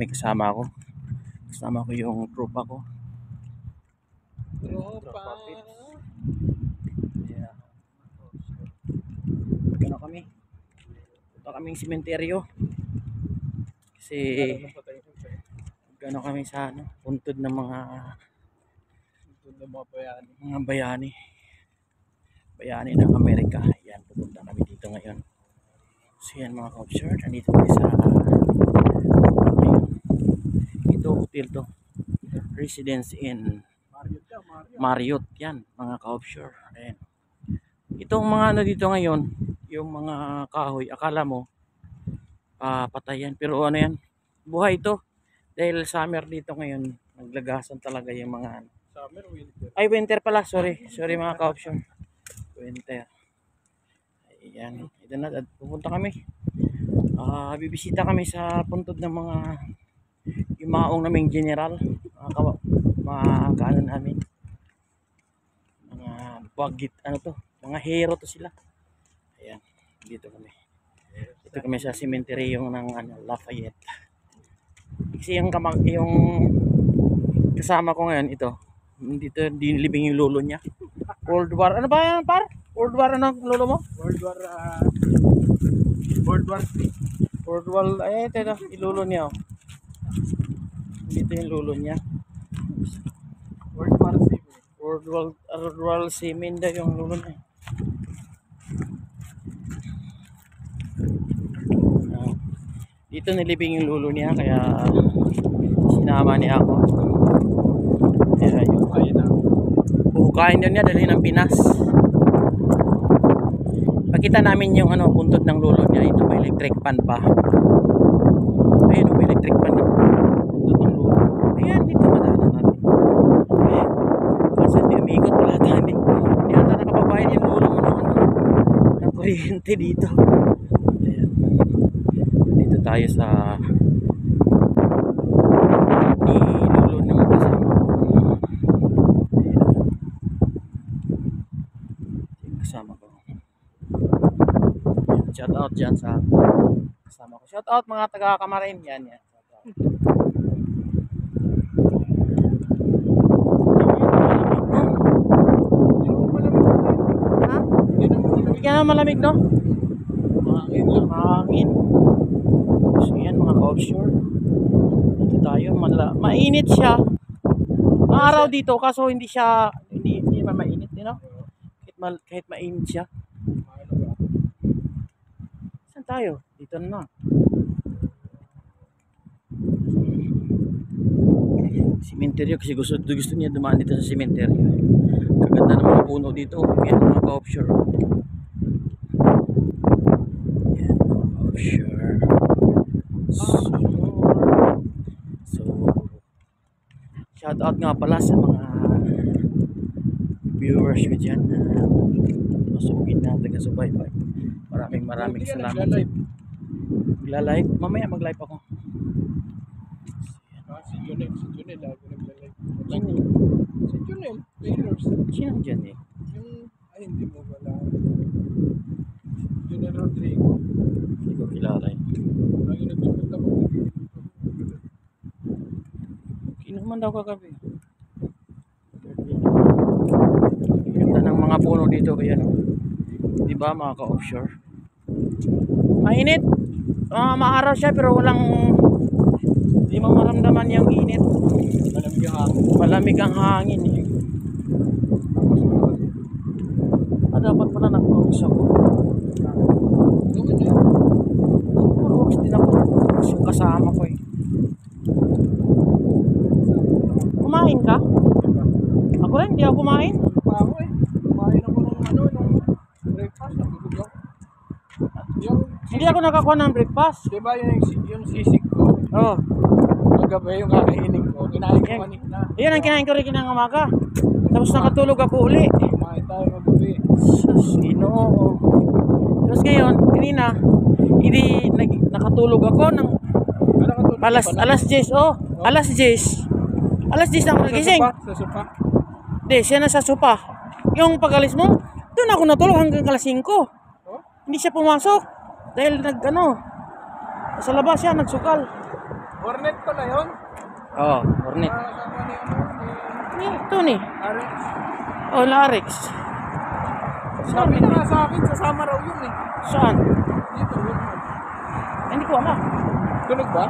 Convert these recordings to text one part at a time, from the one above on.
may kasama ako. Kasama ko yung tropa ko. Tropa. Yeah. Ano kami? Punta kaming sementeryo. Kasi gano kami sa puntod ng mga bayani. Bayani ng Amerika. Yan, pupunta kami dito ngayon. So yan mga ka-observer, nandito kami sa ito hotel to. Residence in Marriott. Yan mga ka-observer. Ayan. Itong mga ano dito ngayon, yung mga kahoy, akala mo patayan, pero ano yan, buhay ito. Dahil summer dito ngayon, naglagasan talaga yung mga Summer, winter. ay winter pala, sorry mga ka-observer. Winter. Ayan, ito na, pupunta kami. Bibisita kami sa puntod ng mga yumaong naming general, mga kaano namin, mga bagit, ano to, mga hero to sila. Ayan, dito kami sa cemetery yung ng Lafayette. Kasi yung kasama ko ngayon ito, dito dinilibing yung lolo niya. World War, ano ba yan par? World War ano lolo mo? World War III. World War, ito yung lolo niya. Oh. Dito yung lolo niya. World War III. World War Seaman daw yung lolo niya. Dito nilibing yung lolo niya, kaya sinama niya ako. Kaya yung buhukain daw niya, dali ng Pinas. Pakita namin yung puntod ng lolo niya. Ito may electric fan pa. Ayun, may electric fan na puntod ng lolo. Ayan, dito madaanan natin. Kasi hindi umikot, wala tayo. Hindi ata nakapabayad yung lolo mo ng kuryente dito. Ayan. Dito tayo sa ni lolo ng kasama ko. Yung kasama ko. Shout out dyan sa kasama ko. Shout out mga taga Kamarin. Yan. Hindi ka na malamig, no? Mahangin. So yan mga ka-offshore. Dito tayo. Mainit siya. Ang araw dito kaso hindi naman mainit, you know? Kahit mainit siya. Saan tayo? Dito na. Sementeryo kasi gusto niya dumaan dito sa sementeryo. Kaganda ng mga puno dito. Yan mga ka-offshore. Yan mga ka-offshore. So shout out nga pala sa mga viewers ko dyan na masugid na taga-subaybay. Maraming salamat. Magla-live? Mamaya mag-live ako. Si Junel lagi nagla-live. Si Junel Taylors. Sino dyan eh? Hindi mo wala. Junel Rodrigo. Hindi ko kilala eh. Lagi nagpunta mo. Kinuman daw kagabi. Ganda ng mga puno dito. Ayan o. Diba mga ka-offshore? Mainit. Maaraw siya pero hindi mo maramdaman yung init. Malamig ang hangin eh. Dapat pala nag-rocks ako. Rocks din ako. Yung kasama ko eh. Kumain ka? Ako rin, hindi ako kumain. Kumain ako nung breakfast. Hindi ako nakakuha ng breakfast. Diba yung sisig ko? Oo. Kagabi yung kakainin ko. Kinain ko kanina. Yun ang kinain ko rin ng umaga. Tapos nakatulog ako uli. Kumain tayo magabi. Sus, Ginoo. Tapos ngayon, kanina, nakatulog ako ng alas 10. Oh, alas 10. Alas 10 na ako nagising. Sa sopa? Hindi, siya na sa sopa. Yung pag-alis mo, doon ako natulog hanggang alas 5. Oh? Hindi siya pumasok. Dahil sa labas siya, nagsukal. Hornet pala yun. Oo, Hornet. Kasama ni ano, ni Ito ni. Alex. Oh, Larix. Sabi na nga sa akin, sasama raw yun eh. Saan? Dito, yun. Hindi ko alam. Tulog ba?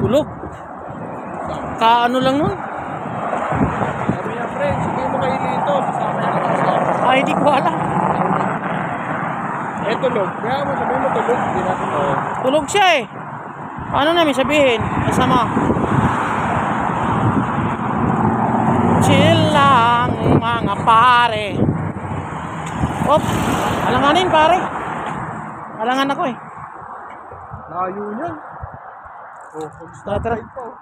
Tulog. Kaano lang nun? Sabi niya, friend, sige mo kayo dito. Sasama niya naman siya. Ay, hindi ko alam. Eh, tulog. Kaya mo, sabi mo tulog. Hindi natin Tulog siya eh. Ano namin sabihin? Masama. Chill lang mga pare. Op, alanganin pare. Alangan ako eh. Layo niyan. Oh, Tara, tara. pa. Oh.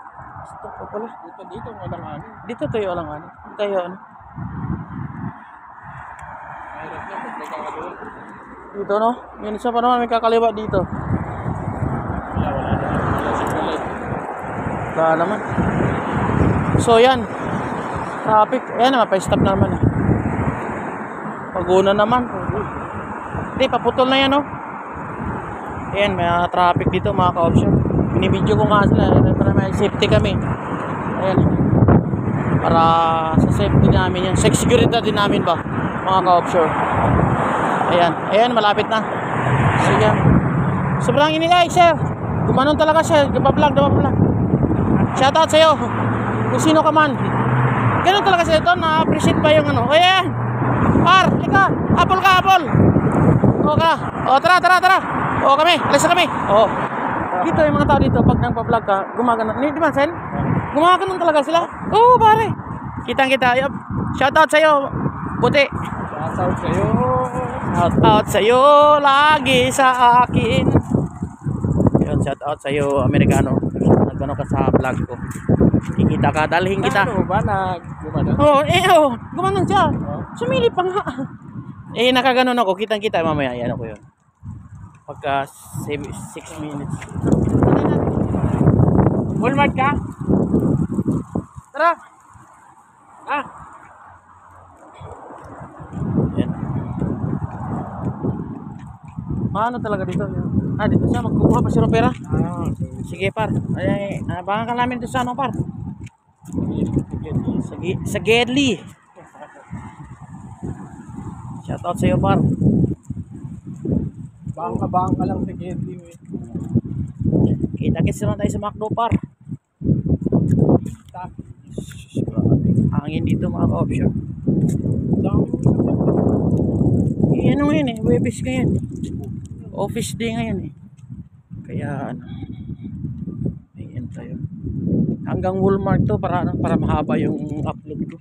Stop pa pala. Dito, walang ano. Dito tayo alanganin. Tayo ano. Mahirap na, pag nagkakalawa. Dito no. Minsan pa naman may kakaliwa dito. Wala na. Wala signal eh. Wala naman. So yan. Traffic. Ayan naman, pa-stop naman eh. Paguna naman. Hindi, paputol na yan oh. Ayan, may traffic dito mga ka-option. Binibidyo ko nga sila para may safety kami. Ayan. Para sa safety namin yan. Seguridad din namin ba mga ka-option. Ayan, ayan malapit na. Sige. Sobrang init ay sir. Gumanon talaga siya. Dabablog. Shoutout sa'yo. Kung sino ka man. Ganun talaga siya ito. Na-appreciate ba yung ano. Ayan. Par, lika. Apple ka, apple. O ka. O tara. O kami. Alis na kami. O. Dito yung mga tao dito. Pag nagpa-vlog ka, gumagano. Di ba Sen? Gumagano talaga sila. Oo pare. Kitang-kita. Shoutout sa'yo. Puti. Shoutout sa'yo. Shoutout sa'yo. Lagi sa akin. Yun, shoutout sa'yo Amerikano. Nagano ka sa vlog ko. Kikita ka. Dalhin kita. Ano ba na gumana? Oo. Gumanon siya. Sumilip pa nga. Eh, nakaganon ako. Kitang-kita mamaya. Yan ako yun. Pagka 6 minutes. Walmart ka? Tara. Ah. Yan. Paano talaga dito? Dito siya. Magkukuha pa si Ropera. Sige, par. Ay, abangan ka namin dito sa ano, par. Sa Gedli. Shoutout sa iyo, par. Bangka lang sa Gedli. Kita-kits naman tayo sa McDo, par. Hangin dito, mga ka-option. Ano ngayon eh, Webis ngayon. Office day ngayon eh. Kaya ano, ayan tayo. Hanggang Walmart to para mahaba yung upload ko.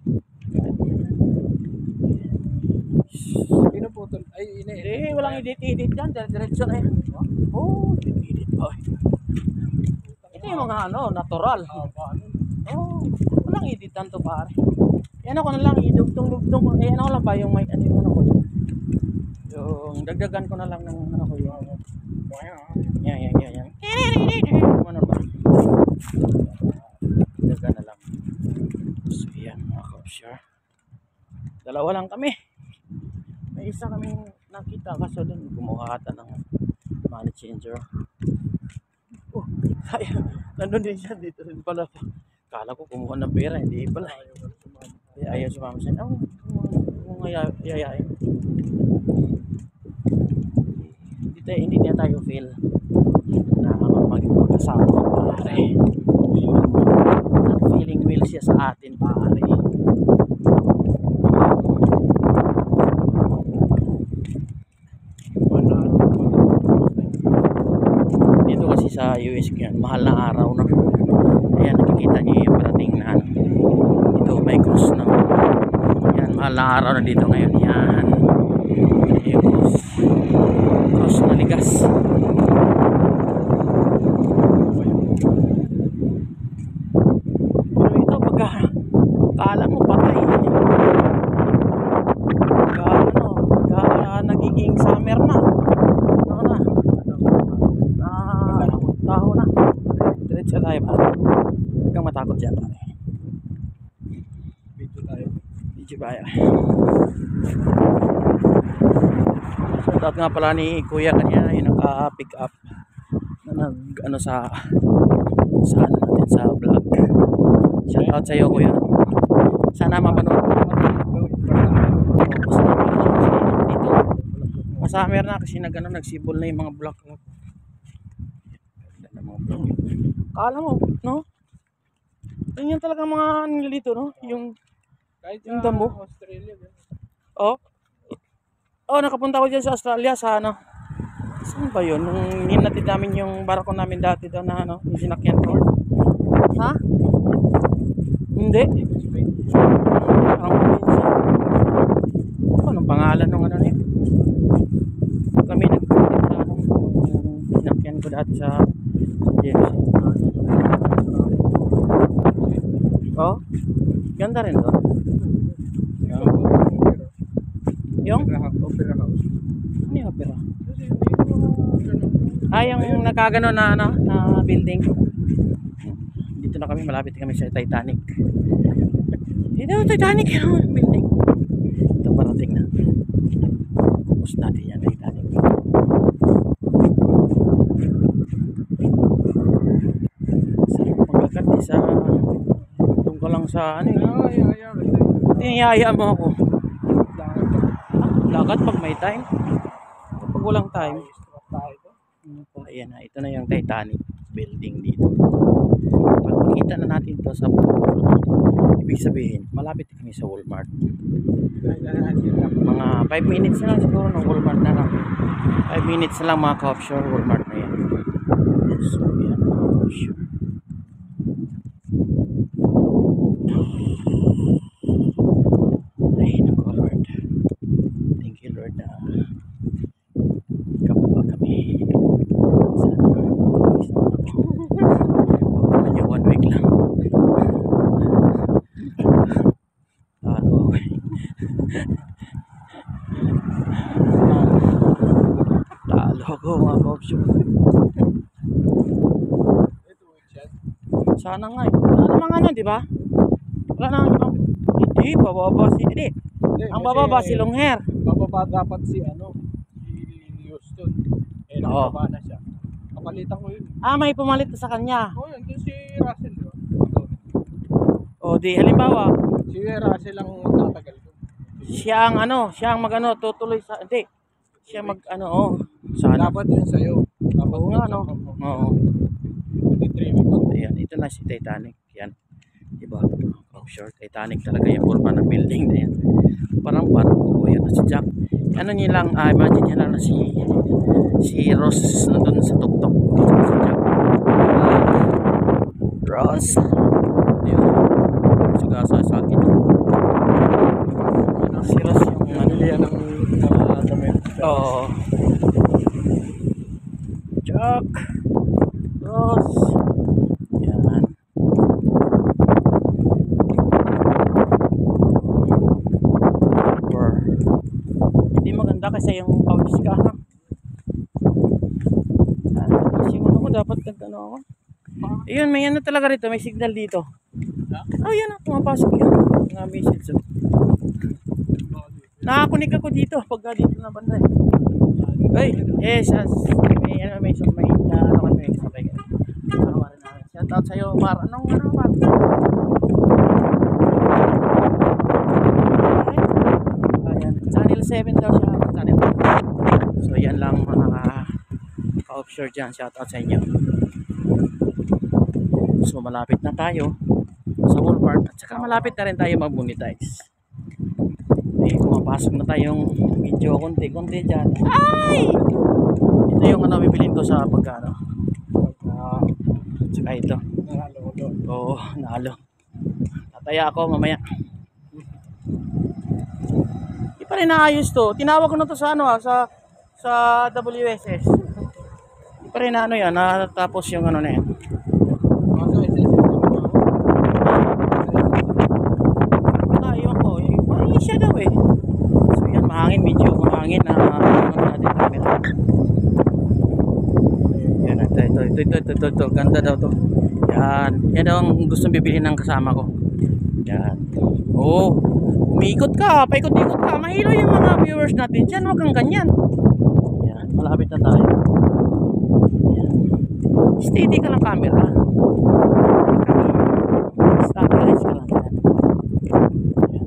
Pinuputol. Ay, Hindi, walang edit dyan. Diretso na yan. Oh, edit pa. Ito yung mga ano, natural. Oh, walang editan to pare. Yan ako na lang, idugtong-dugtong ko. Ano ko lang pa yung may ano ko. Yung dagdagan ko na lang ng ano ko yung yan. Ano ba? Dagdagan na lang. So yan mga ka-share. Dalawa lang kami. May isa kaming nakita kaso doon kumuha ata ng money changer. Oh, ay, nandun din siya dito rin pala. Kala ko kumuha ng pera, hindi pala. Ayaw sumama siya. Kung ayayain. Hindi niya tayo feel na mag-kasama pare. Feeling will siya sa atin pare. Dito kasi sa US yan, mahal na araw na. Ayan, nakikita niyo yung parating na ano. Ito may cruise na. Yan, mahal na araw na dito ngayon. Yan. Yung cruise na ligas. Pero ito pagka kala mo patay. Pagka nagiging summer na. Taho na. Diretso tayo pare. Huwag kang matakot dyan pare. Video tayo. Shoutout nga pala ni Kuya kanina yung naka-pick up na nag ano sa sa ano natin sa vlog. Shout out sa iyo kuya. Sana mapanood mo dito. Masummer na kasi nagsibol na yung mga bulaklak. Ganda ng mga bulaklak. Kala mo, no? Ganyan talaga mga nilito, no? Kahit Yung sa damo. Australia. Oh. Oh, nakapunta ko dyan sa Australia sa ano. Saan ba yun? Nung hinatid namin yung barako namin dati daw na ano, yung sinakyan ko. Ha? Hindi. Ang anong pangalan ng ano nito? Kami nagpunta sa ano, yung sinakyan ko dati sa James. Oh, ganda rin to. Yung? Opera House. Ano yung opera? Kasi may Yung nakagano na ano, na building. Dito na kami, malapit kami sa Titanic. Dito Titanic yung building. Ito parating na. Tapos natin yan Titanic. Sa pagkakat sa doon ka lang sa ano yun. Tiniyaya mo ako. Lakad pag may time. Pag walang time. Ayan na, ito na yung Titanic building dito. Pag makita na natin to sa ibig sabihin, malapit kami sa Walmart. Mga 5 minutes na lang siguro ng Walmart na lang. 5 minutes na lang mga ka-offshore Walmart na yan. So yan mga ka-offshore. Ay, naku Lord. Thank you Lord na kababa kami. Sana matulis naman ako. Huwag yung 1 week lang. Talo ako eh. Talo ako mga ka-offshore. Sana nga eh. Wala namang ano, di ba? Wala namang ibang. Hindi, bababa si. Hindi. Ang bababa si Longhair. Bababa dapat si ano, si Houston. Eh, Oo. nakababa na siya. Kapalitan ko yun. May pumalit na sa kanya. Oh, yun si Russell, di ba? O di, halimbawa, Si Russell ang magtatagal ko. siya ang mag-ano, tutuloy sa. Hindi. Siya mag-ano, oh. Sana. Dapat yun sa'yo. Dapat Oo nga, no? yun sa'yo. Oo. 3 weeks. Ayan, ito na si Titanic. Yan. Diba? Offshore Titanic talaga yung forma ng building na yan. Parang barko. Yan na si Jack. Ano niya lang, imagine niya lang na si Ross nandun sa tuktok. Dito na si Jack. Ross. Yun. Sagasa sa akin. Si Ross yung ano. Yan ang damit. Oo. Jack. Ross. Yan. Hindi maganda kasi yung pawis ka. Kasi yung ano ko dapat nagano ako. Ayun, may ano talaga rito, may signal dito. Oh, yan ah, pumapasok yan. Mga message. Oh. Nakakunik ako dito pagka dito na banda. Ay, yes, may ano may ano kami sabay ka. Shout out sa iyo, Mar. Anong Mar? Ayan, channel 7 daw siya, channel. So yan lang mga ka-offshore dyan. Shout out sa inyo. So malapit na tayo sa Walmart at saka malapit na rin tayo mag-monetize. May pumapasok na tayong video konti-konti dyan. Ay! Ito yung ano bibilin ko sa pagkano. Tsaka ito. Oo, nalo. Tataya ako mamaya. Di pa rin naayos to. Tinawag ko na to sa ano sa WSS. Di pa rin na ano yan. Natapos yung ano na yan. Ayun ko. Mahingin siya daw eh. So yan, mahangin. Medyo mahangin na natin camera. Yan, ito. Ganda daw to. Yan. Yan daw ang gustong bibilhin ng kasama ko. Yan. Oh, umiikot ka. Paikot-ikot ka. Mahilo yung mga viewers natin. Yan, huwag kang ganyan. Yan, malapit na tayo. Yan. Steady ka lang camera. Stabilize ka lang yan. Ayan.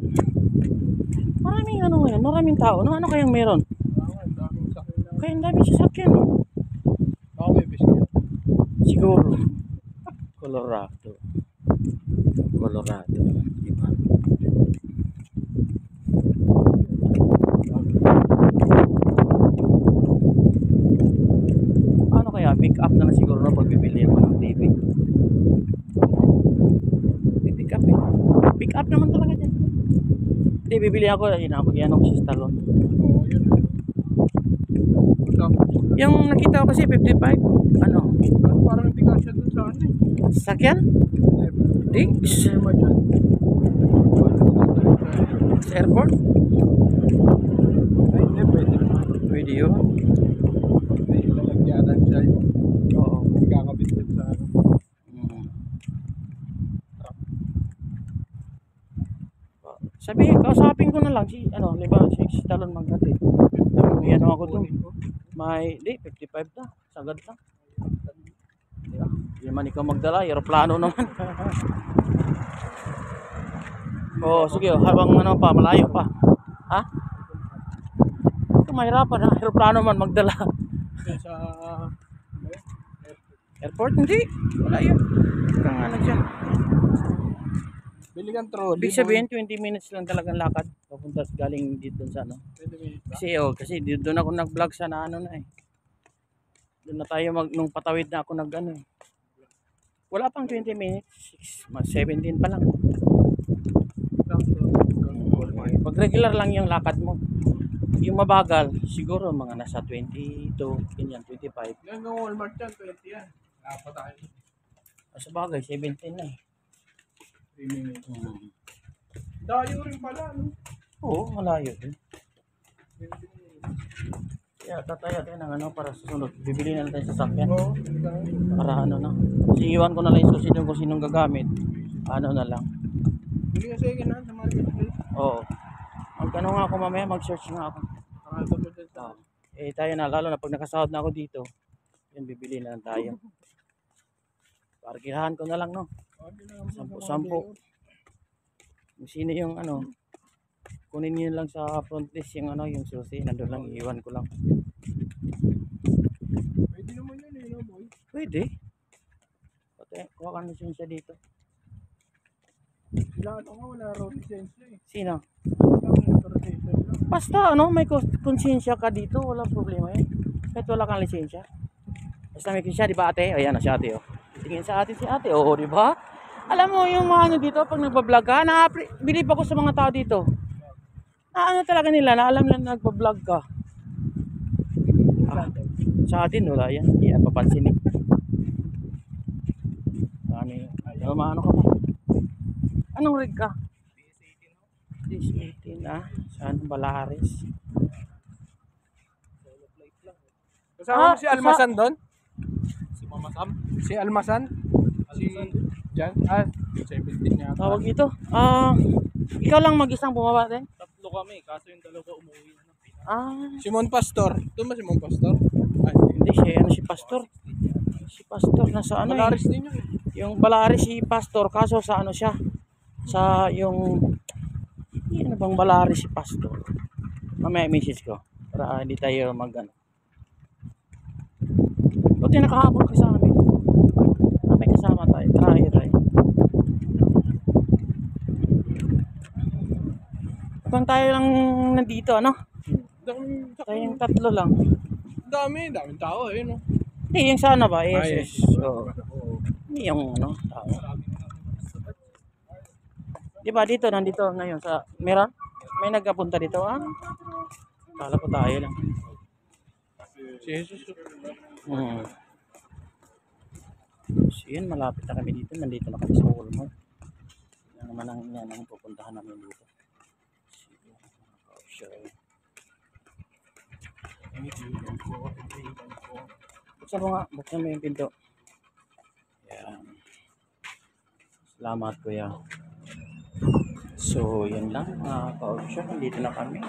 Maraming ano ngayon, maraming tao. Ano kayang meron? Ang daming sakit na. Kaya ang daming sasakyan. Ako may biscuit. Siguro. Colorado. Colorado. Diba? Ano kaya? Pick up na siguro na pagbibili ako ng TV. Pick up eh. Pick up naman talaga dyan. Hindi, bibili ako. Inabagyan ako si Stallone. Oo, yun. Tapos, Yung nakita ko kasi 55. Ano? parang hindi ka siya dun sa ano eh. Sasakyan? Di? Problema dyan. Sa airport? Ay, hindi, pwede naman. Pwede yun. May lalagyanan siya yung Oo. kakabit din sa ano. Mm. Sabi, kausapin ko na lang si, ano, di ba, si Stallone magkati. May ano ako doon. May, di, 55 na. Sagad na. Diba? Hindi naman ikaw magdala, aeroplano naman. Oo, sige, habang ano pa, malayo pa. Ha? Mahirapan na, aeroplano man magdala. Sa Airport, hindi. Wala yun. Kang ano dyan. bili kang trolley. Ibig sabihin, 20 minutes lang talagang lakad. Papunta galing dito sa ano. 20 minutes ba? Kasi doon ako nag-vlog sa na ano na eh. Doon na tayo nung patawid na ako nag ano eh. Wala pang 20 minutes, 17 pa lang. Pag regular lang yung lakad mo. Yung mabagal, siguro mga nasa 22, ganyan, 25. Yan ng Walmart yan, 20 yan. Napa tayo. Sa bagay, 17 na eh. 3 minutes. Hmm. Dayo rin pala, no? Oo, malayo din. 20 minutes. Kaya tataya tayo ng ano para susunod. Bibili na lang tayo sa sasakyan. Oo, Para ano na. Kasi iwan ko na lang yung susunod kung sinong gagamit. Ano na lang. bili ka second hand sa marketplace. Oo. Mag-ano nga ako mamaya, mag-search nga ako. Nakata mo dyan sa... Tayo na, lalo na pag nakasahod na ako dito, yun, bibili na lang tayo. Parkirahan ko na lang, no? Sampu. Kung sino yung ano, kunin nyo lang sa front list yung ano, yung susi, nandun lang, iwan ko lang. Pwede naman yun eh, no, boy? Pwede. Pati, kuha ka na siya dito. Wala ito nga, wala raw lisensya eh. Sino? Motorization lang. Basta ano, may konsensya ka dito, walang problema yan. Kahit wala kang lisensya. Basta may konsensya, di ba ate? O yan, si ate, oh. Tingin sa atin si ate, oo, di ba? Alam mo, yung mga ano dito, pag nagbablog ka, bilib ako sa mga tao dito. Na ano talaga nila, na alam na nagbablog ka. Sa atin, wala yan. Hindi yan papansin eh. Ano yun? Maano ka pa? Anong rig ka? DS18 ah. Saan? Balahares. Kasama mo si Almasan doon? Si Mama Sam. Si Almasan? Si Jan? 17 niya. Tawag ito. Ikaw lang mag-isang bumaba din? Tatlo kami, kaso yung dalawa umuwi na ng Pinas. Simon Pastor. Ito ba Simon Pastor? Ay, Hindi siya. Ano si Pastor? Si Pastor nasa ano Malaris eh. din yun eh. Yung Balahares si Pastor. Kaso sa ano siya? Sa yung... Ano bang Balahares si Pastor? Mamaya message ko. Para hindi tayo mag ano. Buti nakahabol ka sa amin. May kasama tayo. Try. Kung tayo lang nandito, ano? Tayong tatlo lang. Daming tao eh, no? Yung sana ba? Ay, Yes. So, yung ano, tao. Di ba dito, nandito ngayon sa meron? May nagkapunta dito, Kala ko tayo lang. Si Jesus. So yun, malapit na kami dito. Nandito na kami sa Walmart. Yan naman ang pupuntahan namin dito. Buksan mo nga. Buksan mo yung pinto. Yan. Salamat kuya. So yun lang. Ka-option. Nandito na kami.